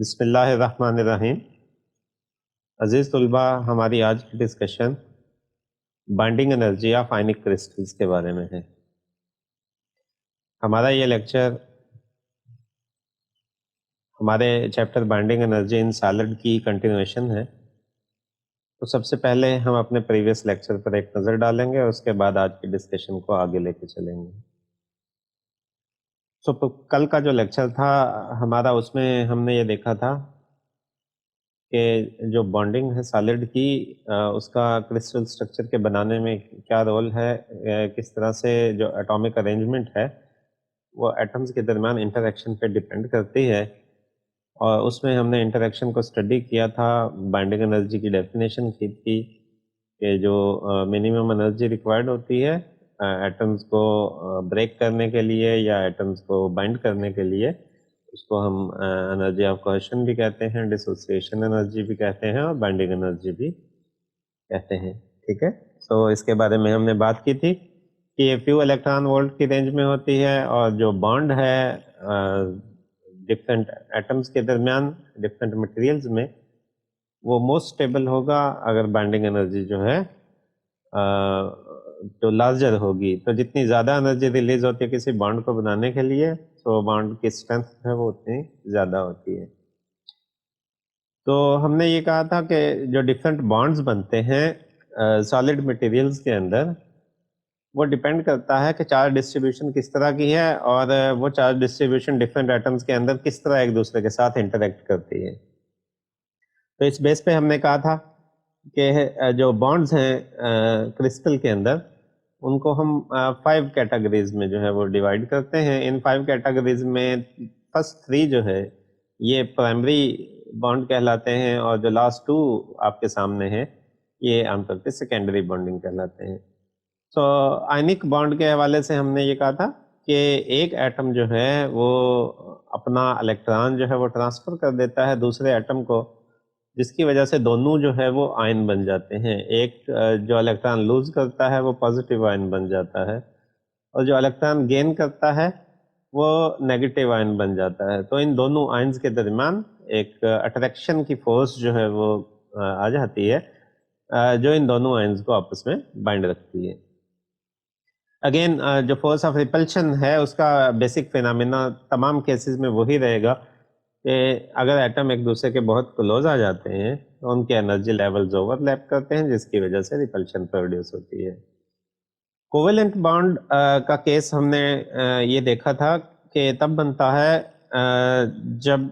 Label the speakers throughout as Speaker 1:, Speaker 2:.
Speaker 1: बिस्मिल्लाहिर्रहमानिर्रहीम। अजीज़ तुलबा, हमारी आज की discussion binding energy of ionic crystals के बारे में है। हमारा ये लेक्चर हमारे chapter binding energy in solid की कंटिन्यूएशन है। तो सबसे पहले हम अपने प्रीवियस लेक्चर पर एक नज़र डालेंगे और उसके बाद आज की डिस्कशन को आगे लेके चलेंगे। तो कल का जो लेक्चर था हमारा, उसमें हमने ये देखा था कि जो बॉन्डिंग है सॉलिड की, उसका क्रिस्टल स्ट्रक्चर के बनाने में क्या रोल है, किस तरह से जो एटॉमिक अरेंजमेंट है वो एटम्स के दरमियान इंटरेक्शन पे डिपेंड करती है। और उसमें हमने इंटरेक्शन को स्टडी किया था, बाइंडिंग एनर्जी की डेफिनेशन की थी कि जो मिनिमम एनर्जी रिक्वायर्ड होती है एटम्स को ब्रेक करने के लिए या एटम्स को बाइंड करने के लिए, उसको हम एनर्जी ऑफ कोहेशन भी कहते हैं, डिसोसिएशन एनर्जी भी कहते हैं और बाइंडिंग एनर्जी भी कहते हैं। ठीक है, तो इसके बारे में हमने बात की थी कि ये फ्यू इलेक्ट्रॉन वोल्ट की रेंज में होती है और जो बॉन्ड है डिफरेंट एटम्स के दरमियान डिफरेंट मटेरियल्स में, वो मोस्ट स्टेबल होगा अगर बाइंडिंग एनर्जी जो है जो लार्जर होगी। तो जितनी ज़्यादा एनर्जी रिलीज होती है किसी बॉन्ड को बनाने के लिए, तो बॉन्ड की स्ट्रेंथ है वो उतनी ज़्यादा होती है। तो हमने ये कहा था कि जो डिफरेंट बॉन्ड्स बनते हैं सॉलिड मटेरियल्स के अंदर, वो डिपेंड करता है कि चार्ज डिस्ट्रीब्यूशन किस तरह की है और वो चार्ज डिस्ट्रीब्यूशन डिफरेंट एटम्स के अंदर किस तरह एक दूसरे के साथ इंटरेक्ट करती है। तो इस बेस पे हमने कहा था कि जो बॉन्ड्स हैं क्रिस्टल के अंदर, उनको हम 5 कैटेगरीज में जो है वो डिवाइड करते हैं। इन 5 कैटेगरीज में फर्स्ट 3 जो है ये प्राइमरी बॉन्ड कहलाते हैं और जो लास्ट 2 आपके सामने हैं ये आमतौर पे सेकेंडरी बॉन्डिंग कहलाते हैं। तो आयनिक बॉन्ड के हवाले से हमने ये कहा था कि एक एटम जो है वो अपना इलेक्ट्रॉन जो है वो ट्रांसफर कर देता है दूसरे एटम को, जिसकी वजह से दोनों जो है वो आयन बन जाते हैं। एक जो इलेक्ट्रॉन लूज करता है वो पॉजिटिव आयन बन जाता है और जो इलेक्ट्रॉन गेन करता है वो नेगेटिव आयन बन जाता है। तो इन दोनों आयन्स के दरमियान एक अट्रैक्शन की फोर्स जो है वो आ जाती है, जो इन दोनों आयन्स को आपस में बाइंड रखती है। अगेन जो फोर्स ऑफ रिपल्शन है उसका बेसिक फिनोमेना तमाम केसेस में वही रहेगा कि अगर एटम एक दूसरे के बहुत क्लोज आ जाते हैं तो उनके एनर्जी लेवल्स ओवरलैप करते हैं, जिसकी वजह से रिपल्शन प्रोड्यूस होती है। कोवेलेंट बॉन्ड का केस हमने ये देखा था कि तब बनता है जब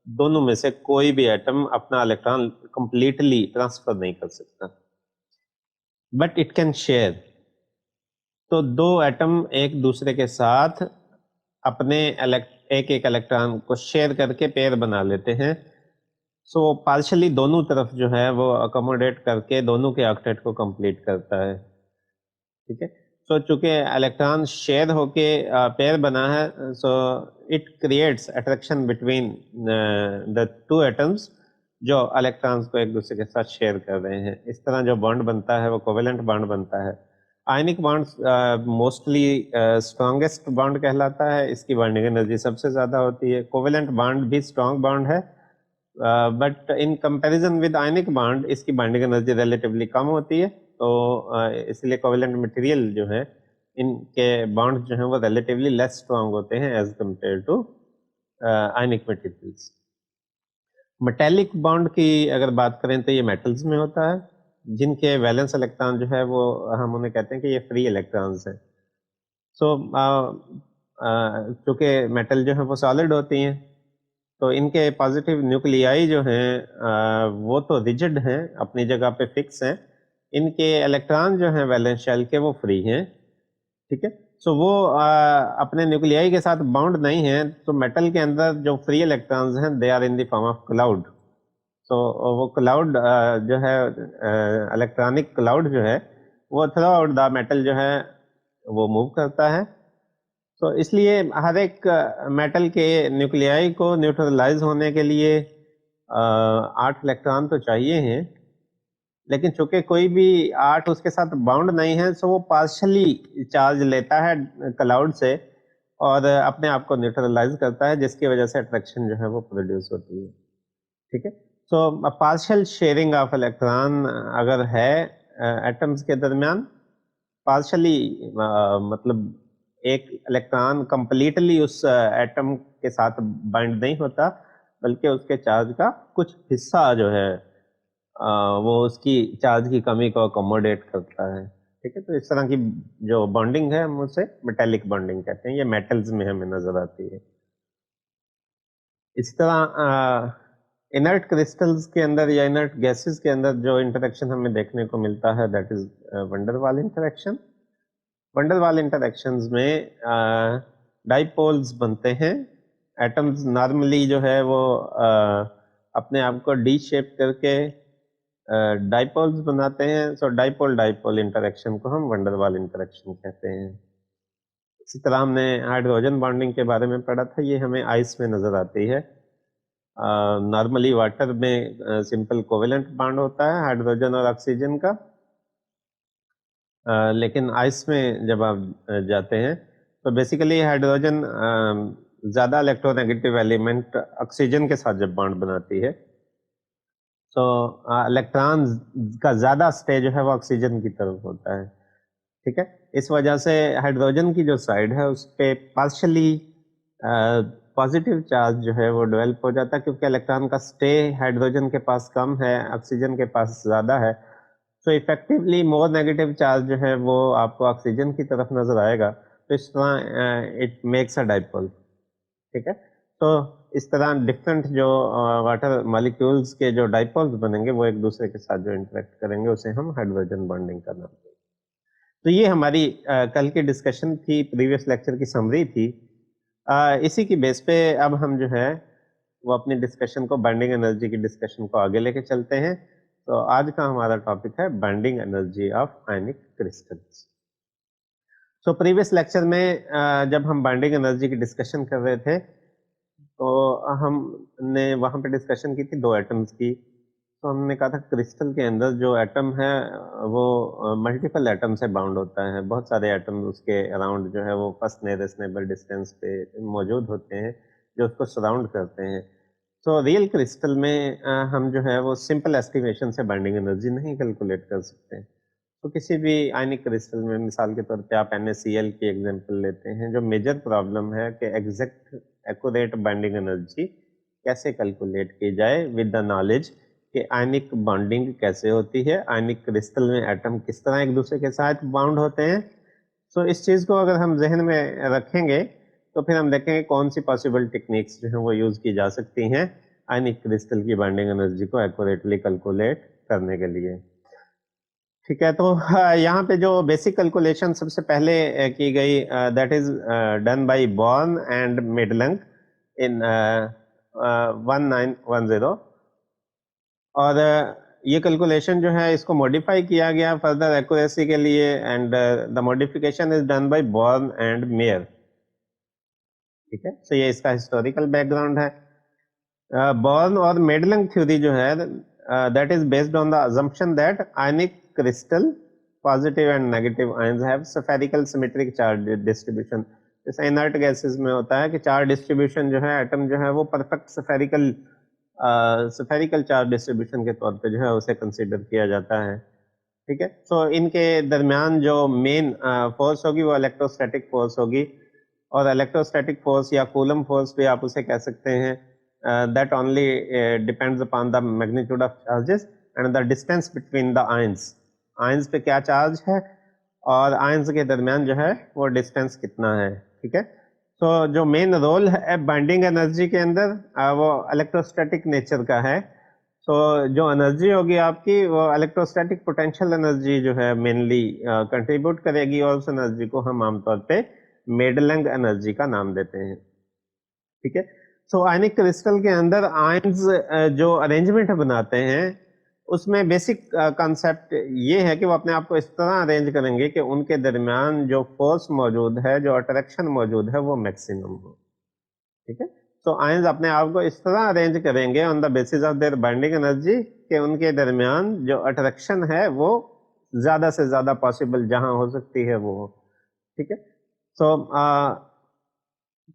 Speaker 1: दोनों में से कोई भी एटम अपना इलेक्ट्रॉन कंप्लीटली ट्रांसफर नहीं कर सकता, बट इट कैन शेयर। तो दो एटम एक दूसरे के साथ अपने एक एक इलेक्ट्रॉन को शेयर करके पेयर बना लेते हैं। सो पार्शली दोनों तरफ जो है वो अकोमोडेट करके दोनों के ऑक्टेट को कंप्लीट करता है। ठीक है, सो चूंकि इलेक्ट्रॉन शेयर होके पेयर बना है, so it creates attraction between the two atoms जो इलेक्ट्रॉन्स को एक दूसरे के साथ शेयर कर रहे हैं। इस तरह जो बॉन्ड बनता है वो कोवेलेंट बॉन्ड बनता है। Ionic bond mostly strongest bond कहलाता है, इसकी बॉन्डिंग एनर्जी सबसे ज़्यादा होती है। कोवेलेंट बॉन्ड भी स्ट्रॉन्ग बॉन्ड है, but in comparison with ionic bond इसकी बाइंडिंग एनर्जी रिलेटिवली कम होती है। तो इसलिए कोवेलेंट मटेरियल जो है इनके बॉन्ड जो हैं वो रिलेटिवली लेस स्ट्रॉन्ग होते हैं as compare to ionic materials. Metallic bond की अगर बात करें तो ये मेटल्स में होता है, जिनके वैलेंस इलेक्ट्रॉन जो है वो हम उन्हें कहते हैं कि ये फ्री इलेक्ट्रॉन्स हैं। सो चूँकि मेटल जो है वो सॉलिड होती हैं, तो इनके पॉजिटिव न्यूक्लियाई जो हैं वो तो रिजिड हैं, अपनी जगह पे फिक्स हैं। इनके इलेक्ट्रॉन जो हैं वैलेंस शेल के वो फ्री हैं। ठीक है, सो वो अपने न्यूक्लियाई के साथ बाउंड नहीं हैं। तो मेटल के अंदर जो फ्री इलेक्ट्रॉन्स हैं they are in the form of cloud. तो वो क्लाउड जो है इलेक्ट्रॉनिक क्लाउड जो है वो थ्रू आउट द मेटल जो है वो मूव करता है। तो इसलिए हर एक मेटल के न्यूक्लियाई को न्यूट्रलाइज होने के लिए 8 इलेक्ट्रॉन तो चाहिए हैं, लेकिन चूंकि कोई भी 8 उसके साथ बाउंड नहीं है, सो वो पार्शली चार्ज लेता है क्लाउड से और अपने आप को न्यूट्रलाइज करता है, जिसकी वजह से अट्रैक्शन जो है वो प्रोड्यूस होती है। ठीक है, so partial sharing of electron अगर है एटम्स के दरमियान, पार्शली मतलब एक इलेक्ट्रॉन कंप्लीटली उस एटम के साथ बाइंड नहीं होता, बल्कि उसके चार्ज का कुछ हिस्सा जो है वो उसकी चार्ज की कमी को अकोमोडेट करता है। ठीक है, तो इस तरह की जो बॉन्डिंग है हम उसे मेटेलिक बॉन्डिंग कहते हैं, ये मेटल्स में हमें नजर आती है। इस तरह इनर्ट क्रिस्टल्स के अंदर या इनर्ट गैसेस के अंदर जो इंटरेक्शन हमें देखने को मिलता है, that is van der Waals interaction. Van der Waals interactions में डाइपोल्स बनते हैं। एटम्स नॉर्मली जो है वो अपने आप को डी शेप करके डाइपोल्स बनाते हैं। सो डाइपोल डाइपोल इंटरेक्शन को हम वंडरवाल इंटरेक्शन कहते हैं। इसी तरह हमने हाइड्रोजन बॉन्डिंग के बारे में पढ़ा था, ये हमें आइस में नजर आती है। नॉर्मली वाटर में सिंपल कोवेलेंट बॉन्ड होता है हाइड्रोजन और ऑक्सीजन का, लेकिन आइस में जब आप जाते हैं तो बेसिकली हाइड्रोजन ज़्यादा इलेक्ट्रोनेगेटिव एलिमेंट ऑक्सीजन के साथ जब बॉन्ड बनाती है, तो इलेक्ट्रॉन का ज़्यादा स्टेज जो है वो ऑक्सीजन की तरफ होता है। ठीक है, इस वजह से हाइड्रोजन की जो साइड है उस पर पार्शली पॉजिटिव चार्ज जो है वो डेवलप हो जाता है, क्योंकि इलेक्ट्रॉन का स्टे हाइड्रोजन के पास कम है, ऑक्सीजन के पास ज़्यादा है। तो इफेक्टिवली मोर नेगेटिव चार्ज जो है वो आपको ऑक्सीजन की तरफ नजर आएगा, तो इस तरह इट मेक्स अ डाइपोल। ठीक है, तो इस तरह डिफरेंट जो वाटर मॉलिक्यूल्स के जो डाइपोल्स बनेंगे वो एक दूसरे के साथ जो इंटरेक्ट करेंगे उसे हम हाइड्रोजन बॉन्डिंग का नाम देंगे। तो ये हमारी कल की डिस्कशन थी, प्रीवियस लेक्चर की समरी थी। इसी की बेस पे अब हम जो है वो अपनी डिस्कशन को, बाइंडिंग एनर्जी की डिस्कशन को आगे लेके चलते हैं। तो आज का हमारा टॉपिक है binding energy of ionic crystals. So previous lecture में जब हम बाइंडिंग एनर्जी की डिस्कशन कर रहे थे, तो हमने वहां पे डिस्कशन की थी दो एटम्स की। तो हमने कहा था क्रिस्टल के अंदर जो एटम है वो मल्टीपल एटम से बाउंड होता है, बहुत सारे एटम उसके अराउंड जो है वो फर्स्ट नियरेस्ट नेबर डिस्टेंस पे मौजूद होते हैं जो उसको सराउंड करते हैं। तो रियल क्रिस्टल में हम जो है वो सिंपल एस्टिमेशन से बाइंडिंग एनर्जी नहीं कैलकुलेट कर सकते। तो किसी भी आयनिक क्रिस्टल में मिसाल के तौर पे आप NaCl की एग्जांपल लेते हैं, जो मेजर प्रॉब्लम है कि एग्जैक्ट एक्यूरेट बाइंडिंग एनर्जी कैसे कैलकुलेट की जाए विद द नॉलेज कि आयनिक बॉन्डिंग कैसे होती है, आयनिक क्रिस्टल में एटम किस तरह एक दूसरे के साथ बाउंड होते हैं। सो इस चीज़ को अगर हम जहन में रखेंगे तो फिर हम देखेंगे कौन सी पॉसिबल टेक्निक्स जो है वो यूज़ की जा सकती हैं आयनिक क्रिस्टल की बाइंडिंग एनर्जी को एक्यूरेटली कैलकुलेट करने के लिए। ठीक है, तो यहाँ पे जो बेसिक कैलकुलेशन सबसे पहले की गई, that is done by Born and Madelung in 1910। और ये कैलकुलेशन जो है इसको मॉडिफाई किया गया फर्दर एक्यूरेसी के लिए, and the modification is done by Born and mayor. ठीक है, तो ये इसका हिस्टोरिकल बैकग्राउंड है। बॉर्न और मेडलंग थ्योरी जो है, that is based on the assumption that ionic crystal positive and negative ions have spherical symmetric charge distribution. जैसे इनर्ट गैसेस में होता है कि चार्ज डिस्ट्रीब्यूशन जो है एटम जो है वो परफेक्ट स्फेरिकल चार्ज डिस्ट्रीब्यूशन के तौर पे जो है उसे कंसीडर किया जाता है। ठीक है, तो इनके दरमियान जो मेन फोर्स होगी वो इलेक्ट्रोस्टैटिक फोर्स होगी, और इलेक्ट्रोस्टैटिक फोर्स या कूलम फोर्स भी आप उसे कह सकते हैं, that only depends upon the magnitude of charges and the distance between the ions. Ions पे क्या चार्ज है और आयंस के दरमियान जो है वो डिस्टेंस कितना है। ठीक है, तो जो मेन रोल है बाइंडिंग एनर्जी के अंदर वो इलेक्ट्रोस्टैटिक नेचर का है। तो जो एनर्जी होगी आपकी वो इलेक्ट्रोस्टैटिक पोटेंशियल एनर्जी जो है मेनली कंट्रीब्यूट करेगी, और उस एनर्जी को हम आमतौर पे मेडलंग एनर्जी का नाम देते हैं। ठीक है, सो आयनिक क्रिस्टल के अंदर आयंस जो अरेंजमेंट बनाते हैं उसमें बेसिक कॉन्सेप्ट ये है कि वो अपने आप को इस तरह अरेंज करेंगे कि उनके दरमियान जो फोर्स मौजूद है, जो अट्रैक्शन मौजूद है, वो मैक्सिमम हो। ठीक है, तो आयंस अपने आप को इस तरह अरेंज करेंगे on the basis of their binding energy कि उनके दरमियान जो अट्रैक्शन है वो ज्यादा से ज्यादा पॉसिबल जहां हो सकती है वो हो। ठीक है, सो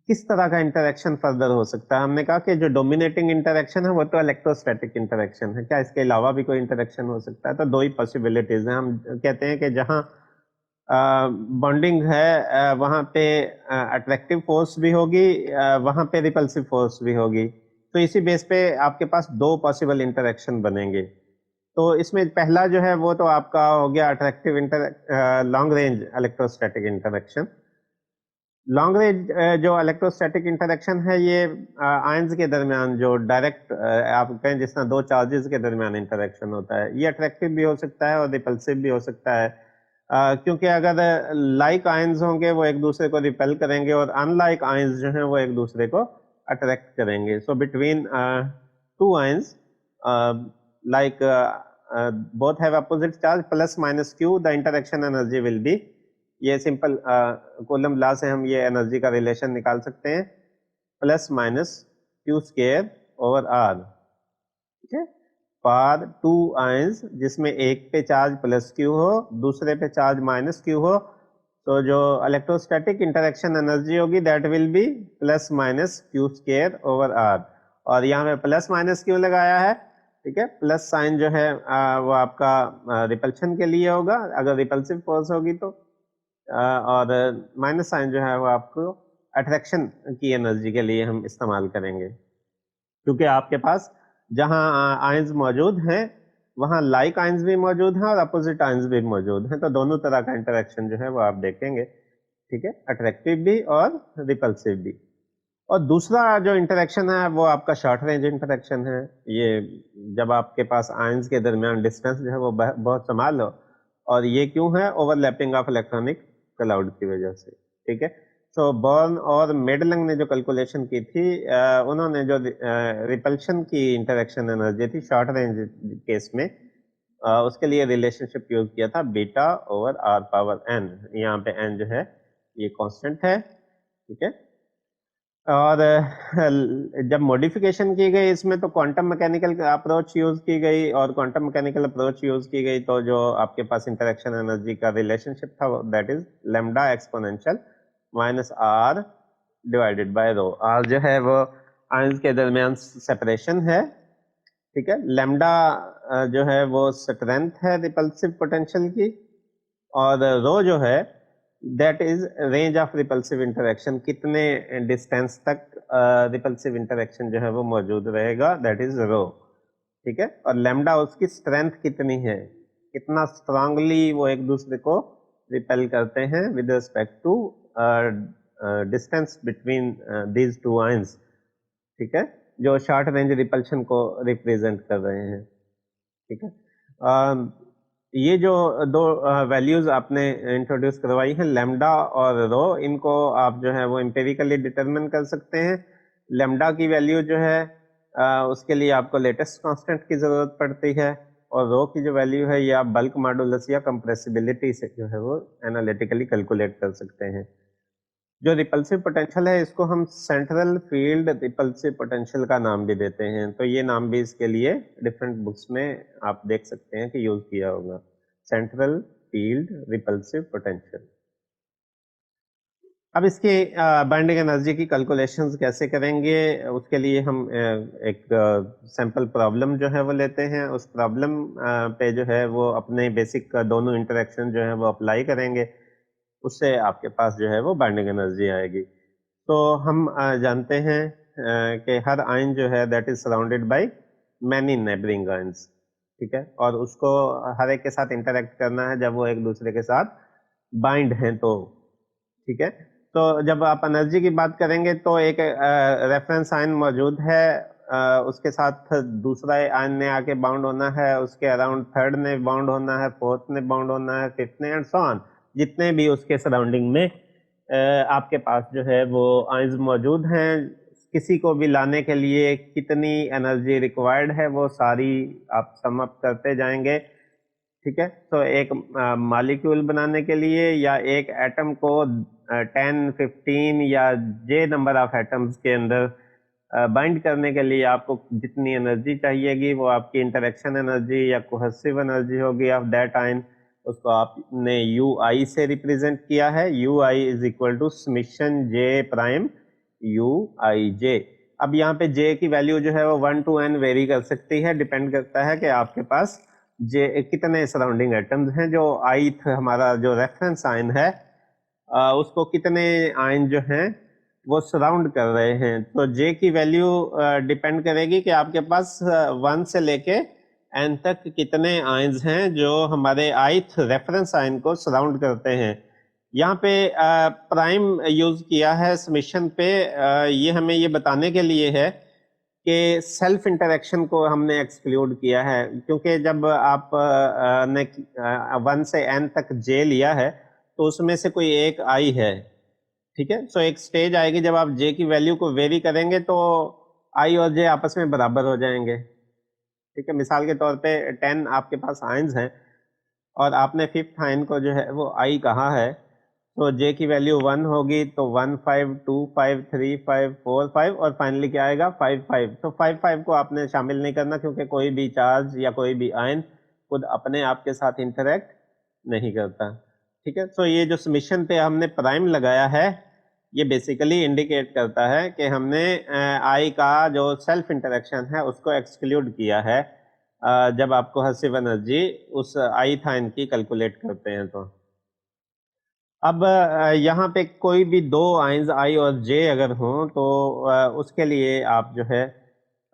Speaker 1: किस तरह का इंटरेक्शन फर्दर हो सकता है? हमने कहा कि जो डोमिनेटिंग इंटरेक्शन है वो तो इलेक्ट्रोस्टैटिक इंटरेक्शन है। क्या इसके अलावा भी कोई इंटरेक्शन हो सकता है? तो दो ही पॉसिबिलिटीज हैं। हम कहते हैं कि जहां बॉन्डिंग है वहां पे अट्रैक्टिव फोर्स भी होगी, वहां पे रिपल्सिव फोर्स भी होगी। तो इसी बेस पे आपके पास दो पॉसिबल इंटरेक्शन बनेंगे। तो इसमें पहला जो है वो तो आपका हो गया attractive long range electrostatic interaction. Long range जो इलेक्ट्रोस्टैटिक इंटरेक्शन है ये आयंस के दरमियान जो डायरेक्ट आप कहें जिस तरह दो चार्जेस के दरमियान इंटरेक्शन होता है, ये अट्रैक्टिव भी हो सकता है और रिपल्सिव भी हो सकता है। क्योंकि अगर लाइक आयंस होंगे वो एक दूसरे को रिपेल करेंगे और अनलाइक आयंस जो हैं वो एक दूसरे को अट्रैक्ट करेंगे। So between two ions like both have opposite charge plus minus q, the interaction energy will be, ये सिंपल कूलम लॉ से हम ये एनर्जी का रिलेशन निकाल सकते हैं, plus minus Q square over R. ठीक है, फॉर टू आयंस जिसमें एक पे चार्ज प्लस क्यू हो दूसरे पे चार्ज माइनस क्यू हो, तो जो इलेक्ट्रोस्टैटिक इंटरेक्शन एनर्जी होगी that will be plus minus Q square over R. और यहाँ पे प्लस माइनस क्यों लगाया है? ठीक है, प्लस साइन जो है वो आपका रिपल्शन के लिए होगा अगर रिपल्सिव फोर्स होगी तो, और माइनस साइन जो है वो आपको अट्रैक्शन की एनर्जी के लिए हम इस्तेमाल करेंगे। क्योंकि आपके पास जहां आयंस मौजूद हैं वहां लाइक आयंस भी मौजूद हैं और अपोजिट आयंस भी मौजूद हैं, तो दोनों तरह का इंटरेक्शन जो है वो आप देखेंगे। ठीक है, अट्रैक्टिव भी और रिपल्सिव भी। और दूसरा जो इंटरेक्शन है वो आपका शॉर्ट रेंज इंटरेक्शन है। ये जब आपके पास आयंस के दरमियान डिस्टेंस जो है वो बहुत समाल हो, और ये क्यों है? ओवरलैपिंग ऑफ इलेक्ट्रॉनिक क्लाउड की वजह से। ठीक है, सो बॉर्न और मेडलंग ने जो कैलकुलेशन की थी, उन्होंने जो रिपल्शन की इंटरेक्शन एनर्जी थी शॉर्ट रेंज केस में, उसके लिए रिलेशनशिप यूज किया था beta over R power N. यहाँ पे एन जो है ये कांस्टेंट है। ठीक है, और जब मॉडिफिकेशन की गई इसमें तो क्वांटम मैकेनिकल अप्रोच यूज की गई, और क्वांटम मैकेनिकल अप्रोच यूज की गई तो जो आपके पास इंटरेक्शन एनर्जी का रिलेशनशिप था that is lambda exponential minus R divided by rho. R जो है वो आयंस के दरमियान सेपरेशन है। ठीक है, लैम्डा जो है वो स्ट्रेंथ है रिपल्सिव पोटेंशियल की, और रो जो है that is range of repulsive interaction, कितने डिस्टेंस तक रिपल्सिव इंटरेक्शन जो है वो मौजूद रहेगा, दैट इज रो। ठीक है, और लैम्डा उसकी स्ट्रेंथ कितनी है, कितना स्ट्रांगली वो एक दूसरे को रिपेल करते हैं with respect to distance between these two ions. ठीक है, जो शॉर्ट रेंज रिपल्शन को रिप्रेजेंट कर रहे हैं। ठीक है, ये जो दो वैल्यूज आपने इंट्रोड्यूस करवाई हैं लैम्डा और रो, इनको आप जो है वो एम्पिरिकली डिटरमिन कर सकते हैं। लैम्डा की वैल्यू जो है उसके लिए आपको लेटेस्ट कांस्टेंट की जरूरत पड़ती है, और रो की जो वैल्यू है ये आप बल्क मॉडुलस या कंप्रेसिबिलिटी से जो है वो एनालिटिकली कैलकुलेट कर सकते हैं। जो रिपल्सिव पोटेंशियल है इसको हम सेंट्रल फील्ड रिपल्सिव पोटेंशियल का नाम भी देते हैं, तो ये नाम भी इसके लिए डिफरेंट बुक्स में आप देख सकते हैं कि यूज किया होगा, सेंट्रल फील्ड रिपल्सिव पोटेंशियल। अब इसकी बाइंडिंग एनर्जी की कैलकुलेशंस कैसे करेंगे, उसके लिए हम एक सैंपल प्रॉब्लम जो है वो लेते हैं। उस प्रॉब्लम पे जो है वो अपने बेसिक दोनों इंटरेक्शन जो है वो अप्लाई करेंगे, उससे आपके पास जो है वो बाइंडिंग एनर्जी आएगी। तो हम जानते हैं कि हर आयन जो है that is surrounded by many neighbouring ions. ठीक है, और उसको हर एक के साथ इंटरेक्ट करना है जब वो एक दूसरे के साथ बाइंड हैं तो। ठीक है, तो जब आप एनर्जी की बात करेंगे तो एक रेफरेंस आयन मौजूद है, उसके साथ दूसरा आयन ने आके बाउंड होना है, उसके अराउंड थर्ड ने बाउंड होना है, फोर्थ ने बाउंड होना है, फिफ्थ ने, एंड सो ऑन, जितने भी उसके सराउंडिंग में आपके पास जो है वो आयंस मौजूद हैं। किसी को भी लाने के लिए कितनी एनर्जी रिक्वायर्ड है वो सारी आप सम अप करते जाएंगे। ठीक है, तो एक मॉलिक्यूल बनाने के लिए या एक एटम को 10, 15 या जे नंबर ऑफ एटम्स के अंदर बाइंड करने के लिए आपको जितनी एनर्जी चाहिएगी वो आपकी इंटरेक्शन एनर्जी या कोहेसिव एनर्जी होगी ऑफ दैट आयन, उसको आपने यू आई से रिप्रेजेंट किया है। U I is equal to summation J prime U I J. अब यहाँ पे जे की वैल्यू जो है वो 1 to n वेरी कर सकती है, डिपेंड करता है कि आपके पास जे कितने सराउंडिंग एटम्स हैं। जो ith हमारा जो रेफरेंस आयन है उसको कितने आयन जो हैं वो सराउंड कर रहे हैं। तो जे की वैल्यू डिपेंड करेगी कि आपके पास 1 से लेके n तक कितने आयन्स हैं जो हमारे ith रेफरेंस आयन को सराउंड करते हैं। यहाँ पे प्राइम यूज किया है समीशन पे, ये हमें ये बताने के लिए है कि सेल्फ इंटरेक्शन को हमने एक्सक्लूड किया है, क्योंकि जब आप ने 1 से n तक जे लिया है तो उसमें से कोई एक आई है, ठीक है। सो एक स्टेज आएगी जब आप जे की वैल्यू को वेरी करेंगे तो आई और जे आपस में बराबर हो जाएंगे, ठीक है। मिसाल के तौर पे 10 आपके पास आयन्स हैं और आपने फिफ्थ आयन को जो है वो आई कहा है, तो जे की वैल्यू 1 होगी तो 1 5 2 5 3 5 4 5 और फाइनली क्या आएगा 5 5। तो 5 5 को आपने शामिल नहीं करना, क्योंकि कोई भी चार्ज या कोई भी आयन खुद अपने आप के साथ इंटरेक्ट नहीं करता, ठीक है। तो ये जो समीशन पे हमने प्राइम लगाया है ये बेसिकली इंडिकेट करता है कि हमने आई का जो सेल्फ इंटरेक्शन है उसको एक्सक्लूड किया है जब आप कोहेसिव एनर्जी उस आई आयन की कैलकुलेट करते हैं। तो अब यहाँ पे कोई भी दो आयन्स आई और जे अगर हों तो उसके लिए आप जो है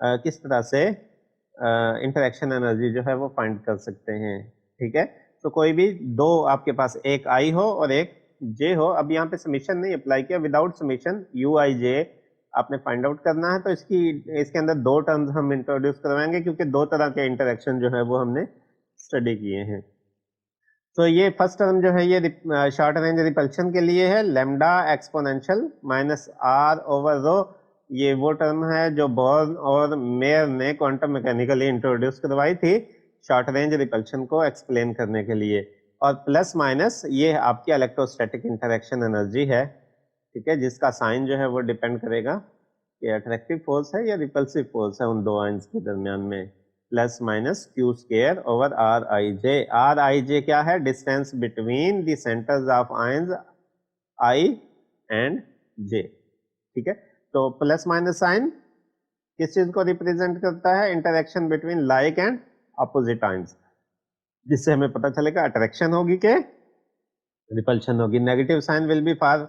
Speaker 1: किस तरह से इंटरेक्शन एनर्जी जो है वो फाइंड कर सकते हैं, ठीक है। तो कोई भी दो आपके पास एक आई हो और एक जे हो। अब यहाँ पे समीशन नहीं अप्लाई किया, विदाउट समीशन यू आई जे आपने फाइंड आउट करना है। तो इसके अंदर दो टर्म्स हम इंट्रोड्यूस करवाएंगे, क्योंकि दो तरह के इंटरेक्शन जो है वो हमने स्टडी किए हैं। तो ये फर्स्ट टर्म जो है ये शॉर्ट रेंज रिपल्शन के लिए है, lambda exponential minus R over rho. ये वो टर्म है जो बोर्न और मेयर ने क्वांटम मैकेनिकली इंट्रोड्यूस करवाई थी शॉर्ट रेंज रिपल्शन को एक्सप्लेन करने के लिए। और प्लस माइनस ये आपकी इलेक्ट्रोस्टैटिक इंटरेक्शन एनर्जी है, ठीक है, जिसका साइन जो है वो डिपेंड करेगा कि अट्रैक्टिव फोर्स है या रिपल्सिव फोर्स है उन दो आयंस के दरमियान में। Plus minus Q square over R I J. R I J क्या है? Distance between the centres of ions I and J, ठीक है। तो प्लस माइनस साइन किस चीज को रिप्रेजेंट करता है? Interaction between like and opposite ions, जिससे हमें पता चलेगा अट्रैक्शन होगी के रिपल्शन होगी। Negative sign will be for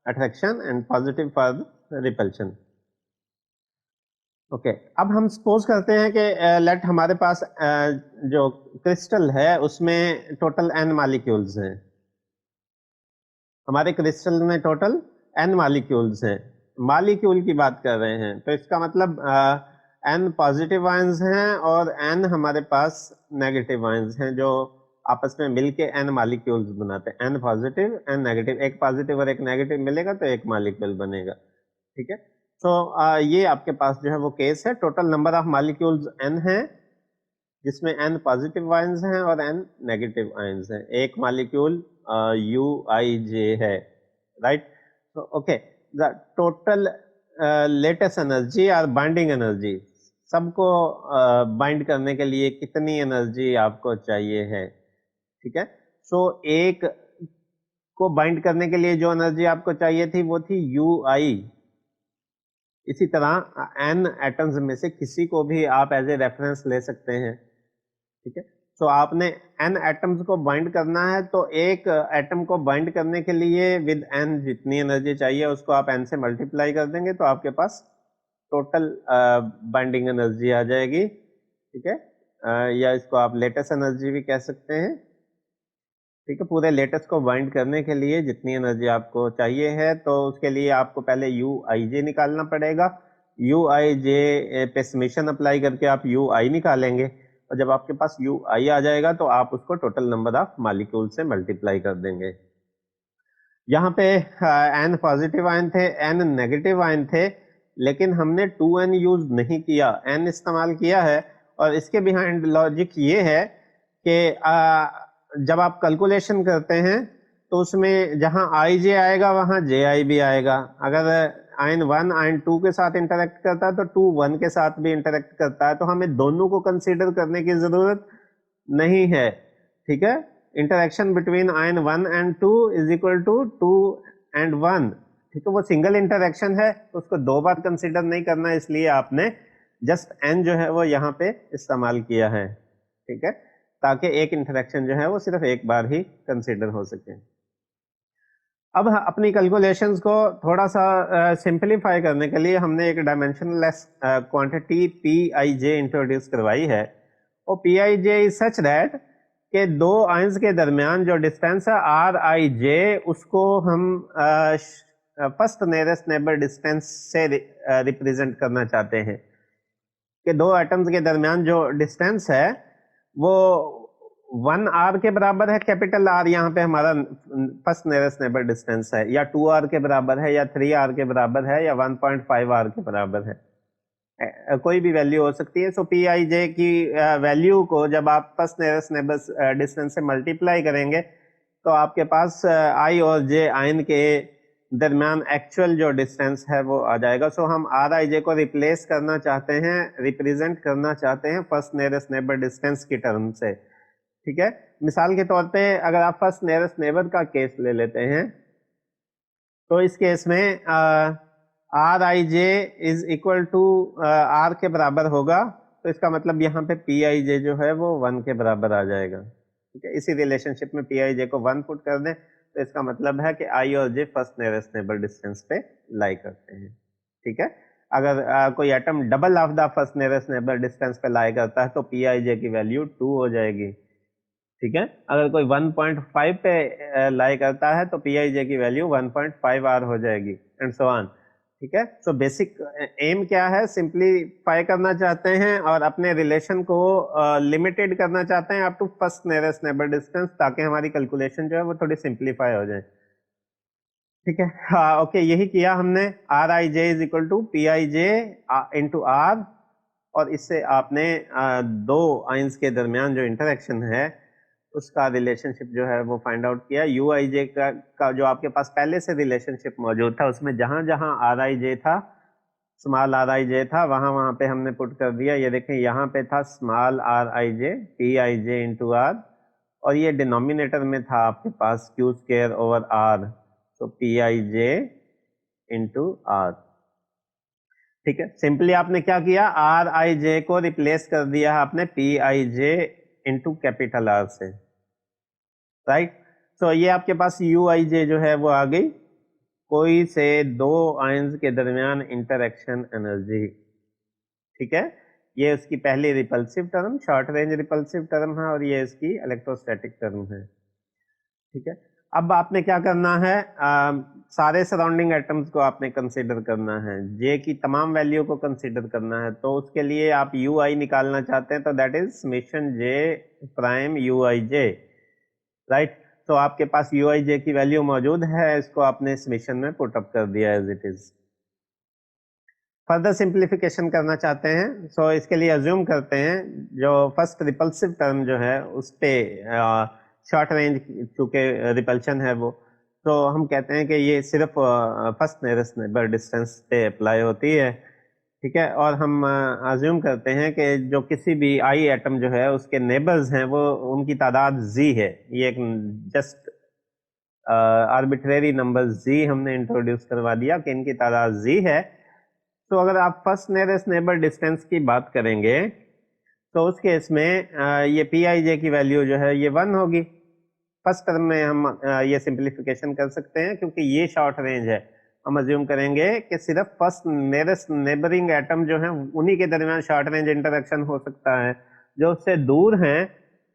Speaker 1: attraction and positive for repulsion. Okay अब हम सपोज करते हैं कि लेट हमारे पास जो क्रिस्टल है उसमें टोटल n मॉलिक्यूल्स हैं। हमारे क्रिस्टल में टोटल n मॉलिक्यूल्स हैं, मॉलिक्यूल की बात कर रहे हैं। तो इसका मतलब n पॉजिटिव आयंस हैं और n हमारे पास नेगेटिव आयंस हैं, जो आपस में मिलके n मॉलिक्यूल्स बनाते हैं। n पॉजिटिव n नेगेटिव, एक पॉजिटिव और एक नेगेटिव मिलेगा तो एक मॉलिक्यूल बनेगा, ठीक है। तो ये आपके पास जो है वो केस है। Total number of molecules n है, जिसमें n पॉजिटिव आयंस हैं और n नेगेटिव आयंस हैं। एक मॉलिक्यूल यू आई जे है, राइट। तो okay, the total latest energy और बाइंडिंग एनर्जी, सबको बाइंड करने के लिए कितनी एनर्जी आपको चाहिए है, ठीक है। सो एक को बाइंड करने के लिए जो एनर्जी आपको चाहिए थी वो थी यू आई। इसी तरह n एटम्स में से किसी को भी आप एज ए रेफरेंस ले सकते हैं, ठीक है। तो आपने n एटम्स को बाइंड करना है, तो एक एटम को बाइंड करने के लिए विद n जितनी एनर्जी चाहिए उसको आप n से मल्टीप्लाई कर देंगे तो आपके पास टोटल बाइंडिंग एनर्जी आ जाएगी, ठीक है। या इसको आप लेटेस्ट एनर्जी भी कह सकते हैं, ठीक है। पूरे लेटेस्ट को बाइंड करने के लिए जितनी एनर्जी आपको चाहिए है तो उसके लिए आपको पहले यू आई जे निकालना पड़ेगा। यू आई जे पे समेशन अप्लाई करके आप यू आई निकालेंगे, और जब आपके पास यू आई आ जाएगा तो आप उसको टोटल नंबर ऑफ मॉलिक्यूल से मल्टीप्लाई कर देंगे। यहाँ पे n पॉजिटिव आयन थे, n नेगेटिव आयन थे, लेकिन हमने 2n यूज नहीं किया, n इस्तेमाल किया है। और इसके बिहाइंड लॉजिक ये है कि जब आप कैलकुलेशन करते हैं तो उसमें जहां आई जे आएगा वहां जे आई भी आएगा। अगर आयन 1 आयन 2 के साथ इंटरेक्ट करता है तो 2 1 के साथ भी इंटरेक्ट करता है, तो हमें दोनों को कंसीडर करने की जरूरत नहीं है, ठीक है। Interaction between ion 1 and 2 is equal to 2 and 1, ठीक है, वो सिंगल इंटरेक्शन है, उसको 2 बार कंसिडर नहीं करना, इसलिए आपने जस्ट एन जो है वो यहाँ पे इस्तेमाल किया है, ठीक है, ताकि एक इंटरेक्शन जो है वो सिर्फ एक बार ही कंसिडर हो सके। अब अपनी कैलकुलेशंस को थोड़ा सा सिंपलीफाई करने के लिए हमने एक dimensionless quantity P I J introduce करवाई है, और P I J is such that के दो आयंस के दरमियान जो डिस्टेंस है आर आई जे, उसको हम फर्स्ट नियरेस्ट नेबर डिस्टेंस से रिप्रेजेंट करना चाहते हैं, कि दो एटम्स के दरमियान जो डिस्टेंस है वो 1 आर के बराबर है, कैपिटल आर यहाँ पे हमारा फर्स्ट नियरेस्ट नेबर डिस्टेंस है, या 2 आर के बराबर है, या 3 आर के बराबर है, या 1.5 आर के बराबर है, कोई भी वैल्यू हो सकती है। सो पी आई जे की वैल्यू को जब आप फर्स्ट नियरेस्ट नेबर डिस्टेंस से मल्टीप्लाई करेंगे तो आपके पास आई और जे आयन के दरमियान एक्चुअल जो डिस्टेंस है वो आ जाएगा। सो हम आर आई जे को रिप्लेस करना चाहते हैं, रिप्रेजेंट करना चाहते हैं फर्स्ट नियरेस्ट नेबर डिस्टेंस की टर्म से, ठीक है। मिसाल के तौर पे अगर आप फर्स्ट नियरेस्ट नेबर का केस ले लेते हैं तो इस केस में R I J is equal to R के बराबर होगा, तो इसका मतलब यहाँ पे पी आई जे जो है वो 1 के बराबर आ जाएगा, ठीक है। इसी रिलेशनशिप में पी आई जे को 1 पुट कर दें तो इसका मतलब है कि आई और जे फर्स्ट नियरेस्ट नेबर डिस्टेंस पे लाई करते हैं, ठीक है। अगर कोई atom double of the first nearest neighbour distance पे लाई करता है तो पी आई जे की वैल्यू 2 हो जाएगी, ठीक है। अगर कोई 1.5 पे लाई करता है तो पी आई जे की वैल्यू 1.5 आर हो जाएगी, एंड सो ऑन, ठीक है। सो बेसिक एम क्या है, सिंपलीफाई करना चाहते हैं और अपने रिलेशन को लिमिटेड करना चाहते हैं up to first nearest neighbour distance, ताकि हमारी कैलकुलेशन जो है वो थोड़ी सिंपलीफाई हो जाए, ठीक है। हाँ, ओके, यही किया हमने। R I J is equal to P I J into R, और इससे आपने दो आइंस के दरमियान जो इंटरेक्शन है उसका रिलेशनशिप जो है वो फाइंड आउट किया। यू आई जे का जो आपके पास पहले से रिलेशनशिप मौजूद था उसमें जहां जहां आर आई जे था, स्मॉल आर आई जे था, वहां वहां पे हमने पुट कर दिया। ये देखें यहाँ पे था small R I J, P I J into R, और ये डिनोमिनेटर में था आपके पास क्यू स्क्वायर ओवर आर, तो P I J into R, ठीक है। सिंपली आपने क्या किया, आर आई जे को रिप्लेस कर दिया आपने P I J into capital R से, राइट। तो ये आपके पास यू आई जे जो है वो आ गई, कोई से दो आयंस के दरमियान इंटरेक्शन एनर्जी, ठीक है। ये उसकी पहली repulsive term, short range repulsive term है, और ये इसकी इलेक्ट्रोस्टैटिक टर्म है, ठीक है। अब आपने क्या करना है, सारे सराउंडिंग एटम्स को आपने कंसीडर करना है, जे की तमाम वैल्यू को कंसीडर करना है। तो उसके लिए आप यू आई निकालना चाहते हैं, तो that is summation J prime U I J, right. तो आपके पास यू आई जे की वैल्यू मौजूद है, इसको आपने समेशन में पुट अप कर दिया as it is. Further simplification करना चाहते हैं, सो इसके लिए अज्यूम करते हैं जो फर्स्ट रिपल्सिव टर्म जो है उस पे शॉर्ट रेंज चूंकि रिपल्शन है वो, तो हम कहते हैं कि ये सिर्फ फर्स्ट नियरेस्ट नेबर डिस्टेंस पे अप्लाई होती है, ठीक है। और हम अज्यूम करते हैं कि जो किसी भी आई एटम जो है उसके नेबर्स हैं वो उनकी तादाद जी है, ये एक जस्ट आर्बिट्रेरी नंबर जी हमने इंट्रोड्यूस करवा दिया कि इनकी तादाद जी है। तो अगर आप फर्स्ट नियरेस्ट नेबर डिस्टेंस की बात करेंगे तो उस केस में ये पी आई जे की वैल्यू जो है ये 1 होगी। फर्स्ट टर्म में हम ये सिंप्लीफिकेशन कर सकते हैं क्योंकि ये शॉर्ट रेंज है, हम अज्यूम करेंगे कि सिर्फ फर्स्ट नियरेस्ट नेबरिंग एटम जो है उन्हीं के दरमियान शॉर्ट रेंज इंटरेक्शन हो सकता है, जो उससे दूर हैं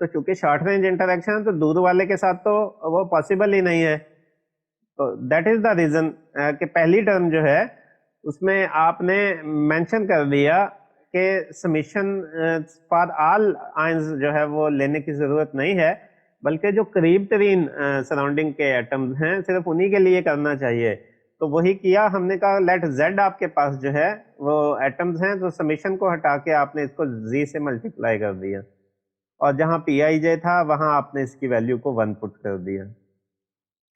Speaker 1: तो चूंकि शॉर्ट रेंज इंटरेक्शन है तो दूर वाले के साथ तो वो पॉसिबल ही नहीं है। तो दैट इज द रीजन कि पहली टर्म जो है उसमें आपने मेंशन कर दिया कि समीशन फॉर ऑल आयंस जो है वो लेने की जरूरत नहीं है, बल्कि जो करीब तरीन सराउंडिंग के एटम्स हैं सिर्फ उन्हीं के लिए करना चाहिए। तो वही किया हमने, कहा लेट जेड आपके पास जो है वो एटम्स हैं, तो समीशन को हटा के आपने इसको जी से मल्टीप्लाई कर दिया, और जहां पी आई जे था वहां आपने इसकी वैल्यू को 1 पुट कर दिया,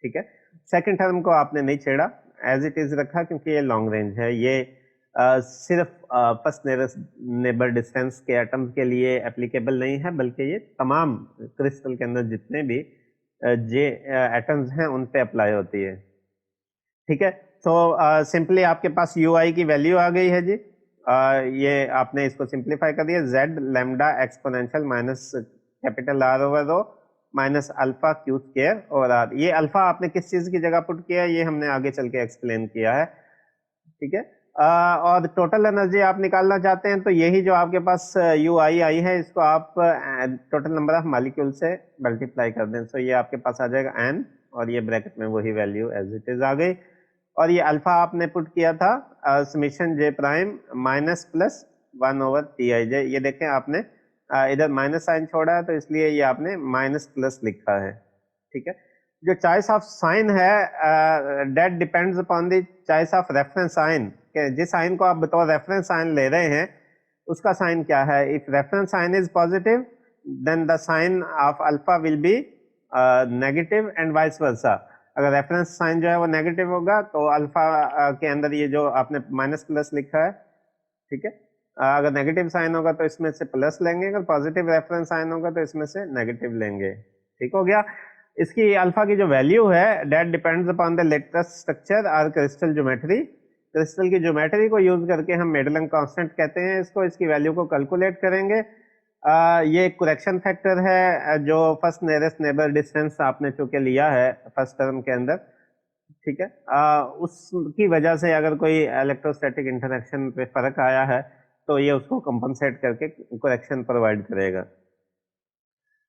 Speaker 1: ठीक है। सेकंड टर्म को आपने नहीं छेड़ा, एज इट इज रखा, क्योंकि ये लॉन्ग रेंज है, ये सिर्फ फर्स्ट नियरेस्ट नेबर डिस्टेंस के एटम्स के लिए एप्लीकेबल नहीं है, बल्कि ये तमाम क्रिस्टल के अंदर जितने भी जे एटम्स हैं उन पे अप्लाई होती है। ठीक है। तो सिंपली आपके पास ui की वैल्यू आ गई है जी। ये आपने इसको सिंप्लीफाई कर दिया, z lambda exponential minus capital R over rho minus alpha Q square over R. ये अल्फा आपने किस चीज की जगह पुट किया है ये हमने आगे चल के एक्सप्लेन किया है। ठीक है। और टोटल एनर्जी आप निकालना चाहते हैं तो यही जो आपके पास यू आई है इसको आप टोटल नंबर ऑफ मालिक्यूल से मल्टीप्लाई कर दें। सो ये आपके पास आ जाएगा n और ये ब्रैकेट में वही वैल्यू एज इट इज आ गई। और ये अल्फा आपने पुट किया था summation j prime minus plus 1 over T I J. ये देखें आपने इधर माइनस साइन छोड़ा है तो इसलिए ये आपने माइनस प्लस लिखा है। ठीक है। जो चॉइस ऑफ साइन है that depends upon the choice of reference sign, कि जिस साइन को आप बतौर रेफरेंस साइन ले रहे हैं उसका साइन क्या है। If reference sign is positive then the sign of alpha will be negative and vice versa. अगर रेफरेंस साइन जो है वो नेगेटिव होगा तो अल्फा के अंदर ये जो आपने माइनस प्लस लिखा है, ठीक है, अगर नेगेटिव साइन होगा तो इसमें से प्लस लेंगे, अगर पॉजिटिव रेफरेंस साइन होगा तो इसमें से नेगेटिव लेंगे। ठीक हो गया। इसकी अल्फा की जो वैल्यू है that depends upon the latest structure और क्रिस्टल ज्योमेट्री। क्रिस्टल की ज्योमेट्री को यूज करके हम मेडलन कांस्टेंट कहते हैं इसको, इसकी वैल्यू को कैलकुलेट करेंगे। ये करेक्शन फैक्टर है जो फर्स्ट नियरेस्ट नेबर डिस्टेंस आपने चूंकि लिया है फर्स्ट टर्म के अंदर, ठीक है, उसकी वजह से अगर कोई इलेक्ट्रोस्टैटिक इंटरेक्शन पे फर्क आया है तो ये उसको कंपनसेट करके करेक्शन प्रोवाइड करेगा।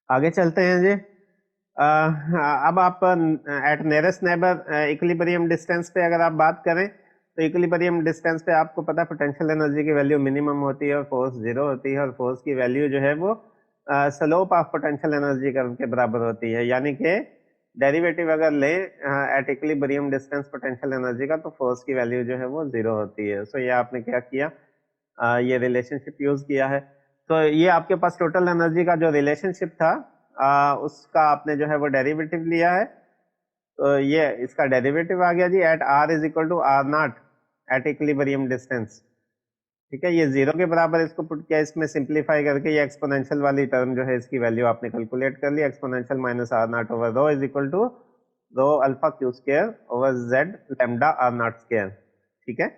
Speaker 1: आगे चलते हैं जी। अब आप at nearest neighbour equilibrium distance पे अगर आप बात करें तो इक्विलिब्रियम डिस्टेंस पे आपको पता है पोटेंशियल एनर्जी की वैल्यू मिनिमम होती है और फोर्स जीरो होती है, और फोर्स की वैल्यू जो है वो slope of potential energy curve के बराबर होती है। यानी कि डेरिवेटिव अगर लें eight equilibrium distance potential energy का तो फोर्स की वैल्यू जो है वो जीरो होती है। सो ये आपने क्या किया, ये रिलेशनशिप यूज किया है। तो ये आपके पास टोटल एनर्जी का जो रिलेशनशिप था उसका आपने जो है वो डेरिवेटिव लिया है। तो ये इसका डेरिवेटिव आ गया G at r is equal to R naught at equilibrium distance. ठीक है, ये जीरो के बराबर इसको पुट किया, इसमें सिंप्लीफाई करके ये एक्सपोनेंशियल वाली टर्म जो है इसकी वैल्यू आपने कैलकुलेट कर ली। Exponential minus R naught over rho is equal to rho alpha Q square over Z lambda R naught square. ठीक है,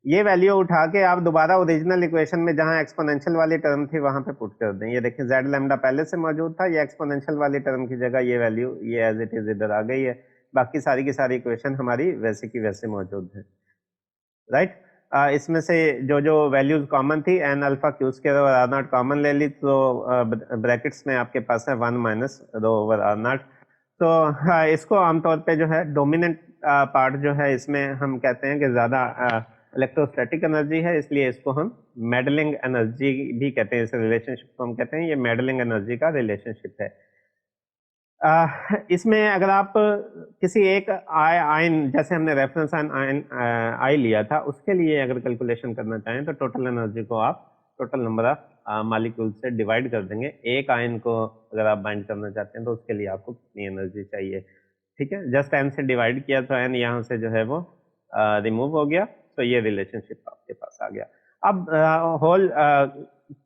Speaker 1: ये वैल्यू उठा के आप दोबारा ओरिजिनल इक्वेशन में जहां एक्सपोनेंशियल वाली टर्म थी वहां पे पुट कर दें। ये देखिए जेड लैम्डा पहले से मौजूद था, ये एक्सपोनेंशियल वाली टर्म की जगह ये वैल्यू ये एज इट इज इधर आ गई है। बाकी सारी की सारी इक्वेशन हमारी वैसे की वैसे मौजूद है। राइट, इसमें से जो जो वैल्यूज कॉमन थी N alpha Q square over R not common ले ली तो ब्रैकेट्स में आपके पास है 1 minus rho over R not. तो इसको आमतौर पे जो है डोमिनेंट पार्ट जो है इसमें हम कहते हैं कि ज्यादा इलेक्ट्रोस्टैटिक एनर्जी है, इसलिए इसको हम मेडलिंग एनर्जी भी कहते हैं। इस रिलेशनशिप को हम कहते हैं ये मेडलिंग एनर्जी का रिलेशनशिप है। इसमें अगर आप किसी एक आयन जैसे हमने रेफरेंस आयन आई लिया था उसके लिए अगर कैलकुलेशन करना चाहें तो टोटल एनर्जी को आप टोटल नंबर ऑफ मॉलिक्यूल से डिवाइड कर देंगे। एक आयन को अगर आप बाइंड करना चाहते हैं तो उसके लिए आपको कितनी एनर्जी चाहिए। ठीक है, जस्ट एन से डिवाइड किया तो एन यहाँ से जो है वो रिमूव हो गया, तो ये रिलेशनशिप आपके पास आ गया। अब होल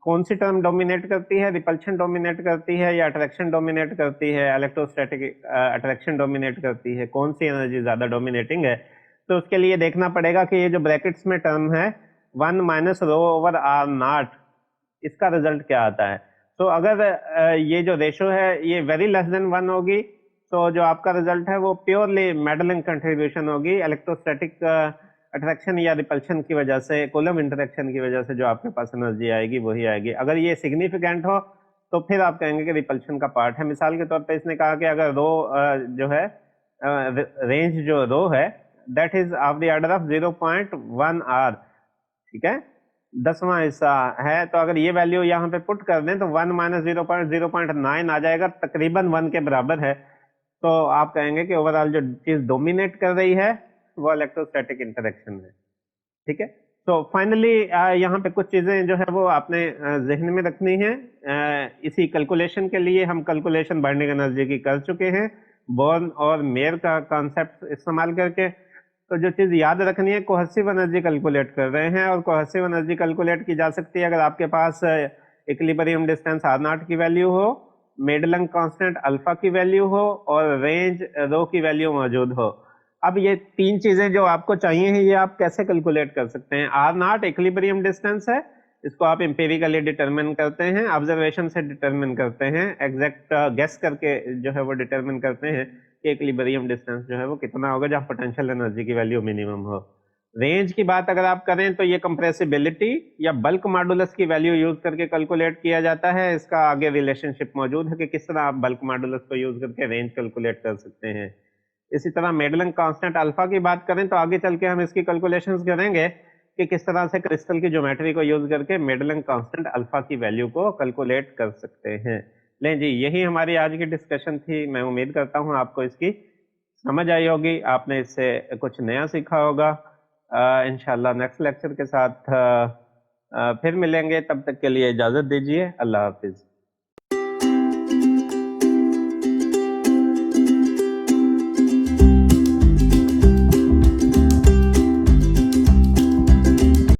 Speaker 1: कौन सी टर्म डोमिनेट करती है, रिपल्शन डोमिनेट करती है या अट्रैक्शन डोमिनेट करती है, इलेक्ट्रोस्टैटिक अट्रैक्शन डोमिनेट करती है, कौन सी एनर्जी ज्यादा डोमिनेटिंग है, तो उसके लिए देखना पड़ेगा कि ये जो ब्रैकेट्स में टर्म है 1 minus rho over R not, इसका रिजल्ट क्या आता है। तो अगर ये जो रेशो है ये वेरी लेस देन 1 होगी तो जो आपका रिजल्ट है वो प्योरली मेडलिंग कंट्रीब्यूशन होगी, इलेक्ट्रोस्टैटिक अट्रैक्शन या रिपल्शन की वजह से, कूलम इंटरेक्शन की वजह से जो आपके पास एनर्जी आएगी वही आएगी। अगर ये सिग्निफिकेंट हो तो फिर आप कहेंगे कि रिपल्शन का पार्ट है। मिसाल के तौर पे इसने कहा कि अगर रो जो है रेंज जो रो है that is of the order of 0.1 R, ठीक है, 10वां हिस्सा है, तो अगर ये वैल्यू यहाँ पे पुट कर दें तो 1 माइनस 0.09 आ जाएगा, तकरीबन 1 के बराबर है। तो आप कहेंगे कि ओवरऑल जो चीज डोमिनेट कर रही है वो इलेक्ट्रोस्टैटिक इंटरेक्शन है। ठीक है, तो फाइनली यहाँ पे कुछ चीजें जो है वो आपने जहन में रखनी है। इसी कैलकुलेशन के लिए हम कैलकुलेशन बाइंडिंग एनर्जी की कर चुके हैं बॉर्न और मेयर का कॉन्सेप्ट इस्तेमाल करके। तो जो चीज याद रखनी है, कोहेसिव एनर्जी कैलकुलेट कर रहे हैं और कोहेसिव एनर्जी कैलकुलेट की जा सकती है अगर आपके पास इक्विलिब्रियम डिस्टेंस आर नॉट की वैल्यू हो, मेडलन कांस्टेंट अल्फा की वैल्यू हो और रेंज रो की वैल्यू मौजूद हो। अब ये तीन चीजें जो आपको चाहिए हैं ये आप कैसे कैलकुलेट कर सकते हैं। आर नॉट इक्विलिब्रियम डिस्टेंस है, इसको आप एम्पिरिकली डिटरमिन करते हैं, ऑब्जर्वेशन से डिटरमिन करते हैं, एग्जैक्ट गेस करके जो है वो डिटरमिन करते हैं कि इक्विलिब्रियम डिस्टेंस जो है वो कितना होगा जहां पोटेंशियल एनर्जी की वैल्यू मिनिमम हो। रेंज की बात अगर आप करें तो ये कंप्रेसिबिलिटी या बल्क मॉडुलस की वैल्यू यूज करके कैलकुलेट किया जाता है। इसका आगे रिलेशनशिप मौजूद है कि किस तरह आप बल्क मॉडुलस को यूज करके रेंज कैलकुलेट कर सकते हैं। इसी तरह मेडलन कांस्टेंट अल्फा की बात करें तो आगे चल के हम इसकी कैलकुलेशंस करेंगे कि किस तरह से क्रिस्टल की ज्योमेट्री को यूज करके मेडलन कांस्टेंट अल्फा की वैल्यू को कैलकुलेट कर सकते हैं। लें जी, यही हमारी आज की डिस्कशन थी। मैं उम्मीद करता हूं आपको इसकी समझ आई होगी, आपने इससे कुछ नया सीखा होगा। इंशाल्लाह नेक्स्ट लेक्चर के साथ फिर मिलेंगे, तब तक के लिए इजाजत दीजिए। अल्लाह हाफिज।